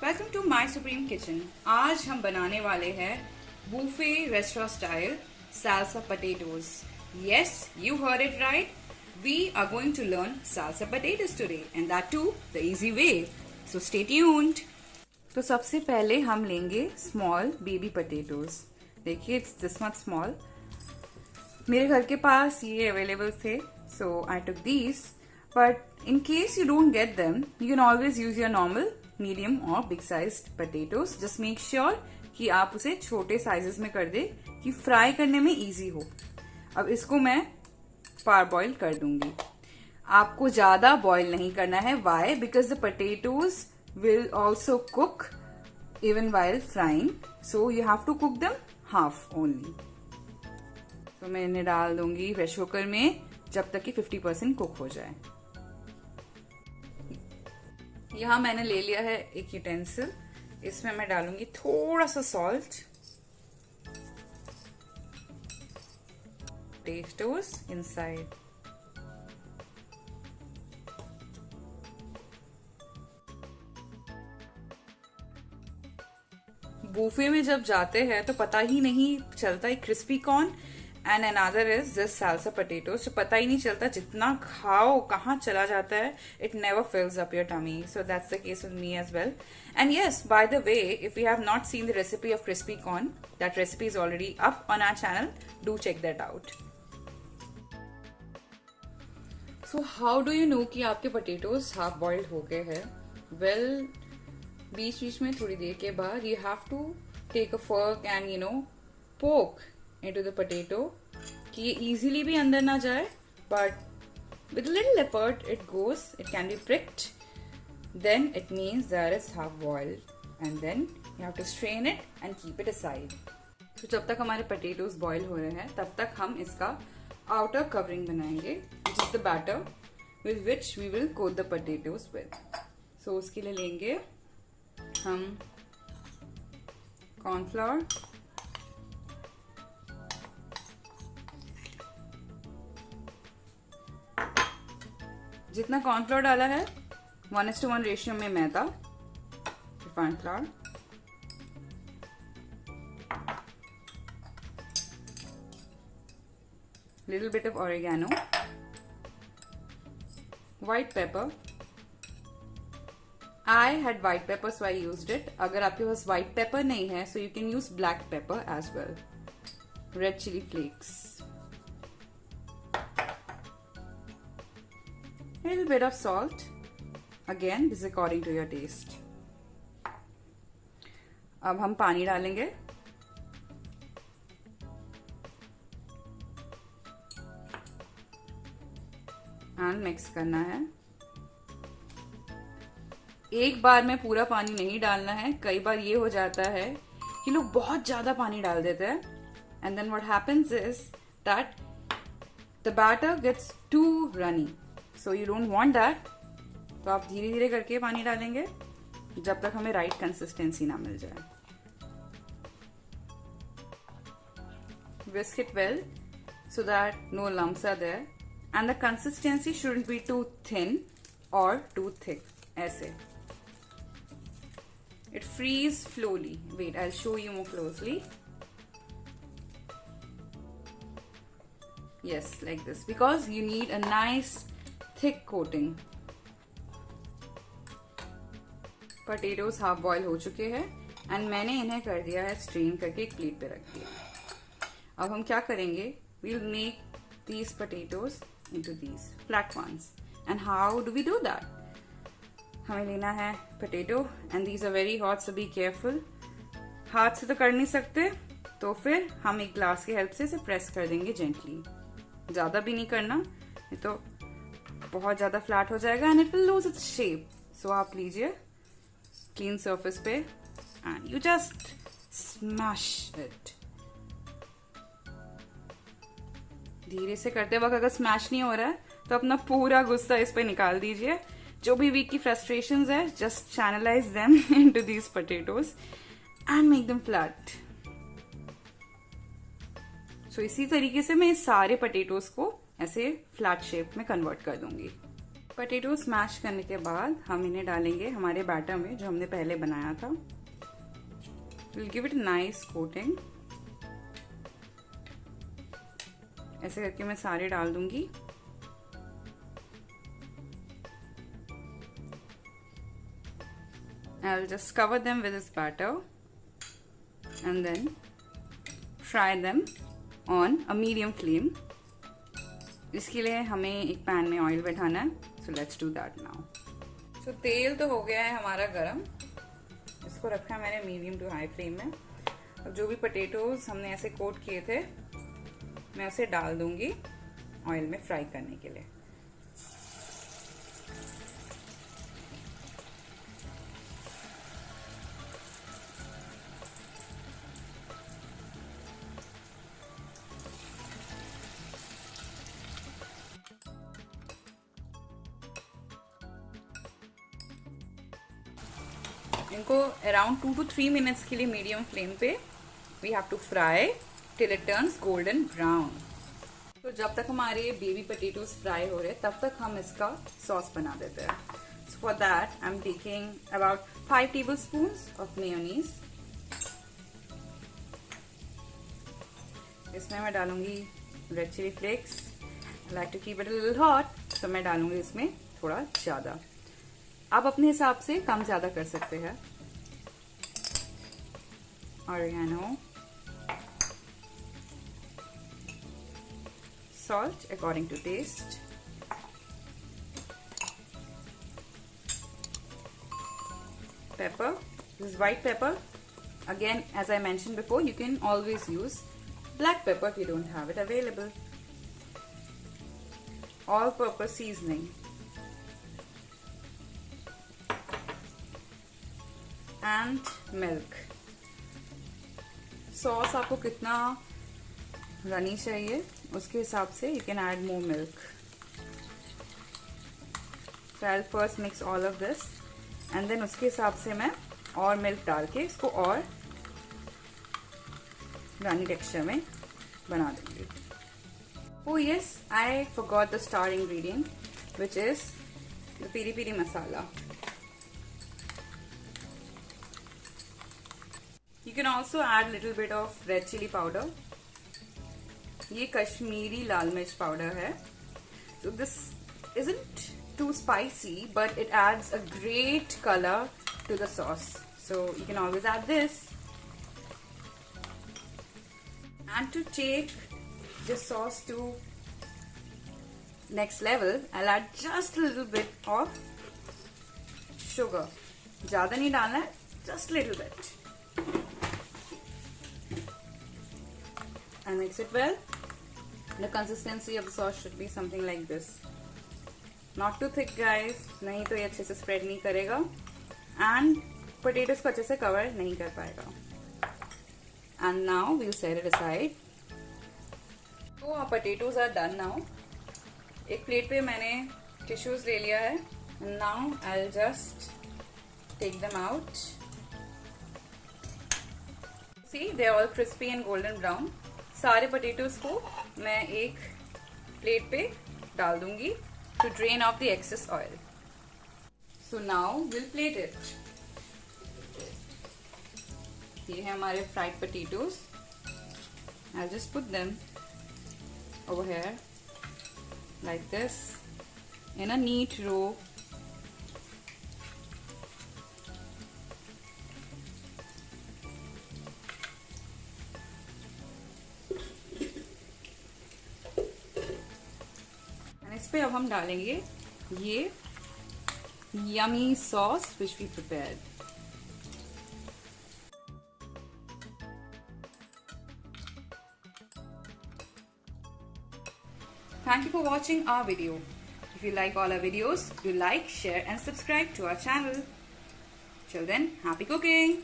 Welcome to my supreme kitchen. आज हम बनाने वाले हैं buffet restaurant style salsa potatoes. Yes, you heard it right. We are going to learn salsa potatoes today and that too the easy way. So stay tuned. तो सबसे पहले हम लेंगे स्मॉल बेबी पोटैटोज। देखिए इट्स दिस मच स्मॉल। मेरे घर के पास ये अवेलेबल थे, so I took these. But in case you don't get them, you can always use your normal medium or big sized potatoes. Just make sure कि आप उसे छोटे साइजेस में कर दे कि फ्राई करने में इजी हो। अब इसको मैं पार बॉईल कर दूंगी। आपको ज्यादा बॉईल नहीं करना है। Why? Because the potatoes will also cook even while frying, so you have to cook them half only. तो मैं इन्हें डाल दूंगी प्रेशर कुकर में जब तक कि 50% कुक हो जाए। यहां मैंने ले लिया है एक यूटेंसिल। इसमें मैं डालूंगी थोड़ा सा सॉल्ट, पोटैटोज इनसाइड। बूफे में जब जाते हैं तो पता ही नहीं चलता है crispy corn and another is this salsa potatoes. तो पता ही नहीं चलता, जितना खाओ कहाँ चला जाता है। It never fills up your tummy, so that's the case with me as well. And yes, by the way, if you have not seen the recipe of crispy corn, that recipe is already up on our channel, do check that out. So how do you know कि आपके potatoes half boiled हो गए हैं? Well, बीच बीच में थोड़ी देर के बाद you have to take a fork and poke into the potato कि ये easily भी अंदर ना जाए, but with a little effort it goes. It can be pricked, then it means that it's half boiled, and then you have to strain it and keep it aside. तो जब तक हमारे potatoes boil हो रहे हैं तब तक हम इसका outer covering बनाएंगे, which is the batter with which we will coat the potatoes with. So उसके लिए लेंगे हम cornflour, जितना कॉर्नफ्लोर डाला है 1:1 रेशियो में मैदा, refined flour, little bit of oregano, white pepper. I had white pepper so I used it. अगर आपके पास व्हाइट पेपर नहीं है so you can use black pepper as well. Red chilli flakes, little bit of salt, again this is according to your taste. अब हम पानी डालेंगे। And mix करना है। एक बार में पूरा पानी नहीं डालना है। कई बार ये हो जाता है कि लोग बहुत ज्यादा पानी डाल देते हैं and then what happens is that the batter gets too runny, so you don't want that. तो आप धीरे धीरे करके पानी डालेंगे जब तक हमें राइट कंसिस्टेंसी ना मिल जाए। Whisk it well so that no lumps are there, and the consistency shouldn't be too thin or too thick. ऐसे it freeze slowly. Wait, I'll show you more closely. Yes, like this, because you need a nice thick coating. Potatoes half boil हो चुके हैं and मैंने इन्हें कर दिया है strain करके एक प्लेट पे रख दिया। अब हम क्या करेंगे? We will make these potatoes into these flat ones. And how do we do that? हमें लेना है potato and these are very hot, so be careful. हाथ से तो कर नहीं सकते, तो फिर हम एक ग्लास की हेल्प से इसे प्रेस कर देंगे जेंटली। ज्यादा भी नहीं करना, नहीं तो बहुत ज्यादा फ्लैट हो जाएगा and it will lose its shape. So आप लीजिए क्लीन सरफेस पे and you just smash it. धीरे से करते वक्त अगर स्मैश नहीं हो रहा है तो अपना पूरा गुस्सा इस पे निकाल दीजिए। जो भी वीक की फ्रस्ट्रेशंस है, just channelize them into these potatoes and make them flat. So इसी तरीके से मैं इस सारे पोटैटोज को ऐसे फ्लैट शेप में कन्वर्ट कर दूंगी। पोटैटो स्मैश करने के बाद हम इन्हें डालेंगे हमारे बैटर में जो हमने पहले बनाया था। Will give it nice coating. ऐसे करके मैं सारे डाल दूंगी। I'll just cover them with this batter and then fry them on a medium flame. इसके लिए हमें एक पैन में ऑयल बैठाना है, so let's do that now. So तेल तो हो गया है हमारा गरम, इसको रखा है मैंने मीडियम टू हाई फ्लेम में। अब जो भी पोटैटोज हमने ऐसे कोट किए थे मैं उसे डाल दूंगी ऑयल में फ्राई करने के लिए। इनको अराउंड 2 to 3 मिनट्स के लिए मीडियम फ्लेम पे we have to fry till it turns golden brown. तो जब तक हमारे बेबी पोटैटोज फ्राई हो रहे तब तक हम इसका सॉस बना देते हैं। So for that I am taking about 5 tablespoons of mayonnaise. इसमें मैं डालूंगी red chilli flakes. I like to keep it a little hot, तो मैं डालूंगी इसमें थोड़ा ज्यादा। आप अपने हिसाब से कम ज्यादा कर सकते हैं। Oregano, salt according to taste, pepper, this is white pepper. Again, as I mentioned before, you can always use black pepper if you don't have it available. All-purpose seasoning and milk. Sauce आपको कितना runny चाहिए उसके हिसाब से you can add more milk. So I will first mix all of this and then उसके हिसाब से मैं और मिल्क डाल के इसको और रनी टेक्सचर में बना दूंगी। Oh yes, I forgot the star ingredient, which is the piri piri masala. You can also add little bit of red chili powder. ये कश्मीरी लाल मिर्च पाउडर है। So this isn't too spicy, but it adds a great color to the sauce. So you can always add this. And to take this sauce to next level, I'll add just a little bit of sugar. ज़्यादा नहीं डालना है, just a little bit. And mix it well. The consistency of the sauce should be something like this. Not too thick, guys. नहीं तो ये अच्छे से spread नहीं करेगा and potatoes को अच्छे से cover नहीं कर पाएगा. And now we'll set it aside. So our potatoes are done now. एक प्लेट पे मैंने टिश्यूज ले लिया है. And now I'll just take them out. See, they're all crispy and golden brown. सारे पोटैटोज को मैं एक प्लेट पे डाल दूंगी to drain off the excess oil. So now will plate it. ये है हमारे fried potatoes. I just put them over here like this in a neat row. इस पे अब हम डालेंगे ये yummy sauce which we prepared. Thank you for watching our video. If you like all our videos, do like, share and subscribe to our channel. Till then, happy cooking!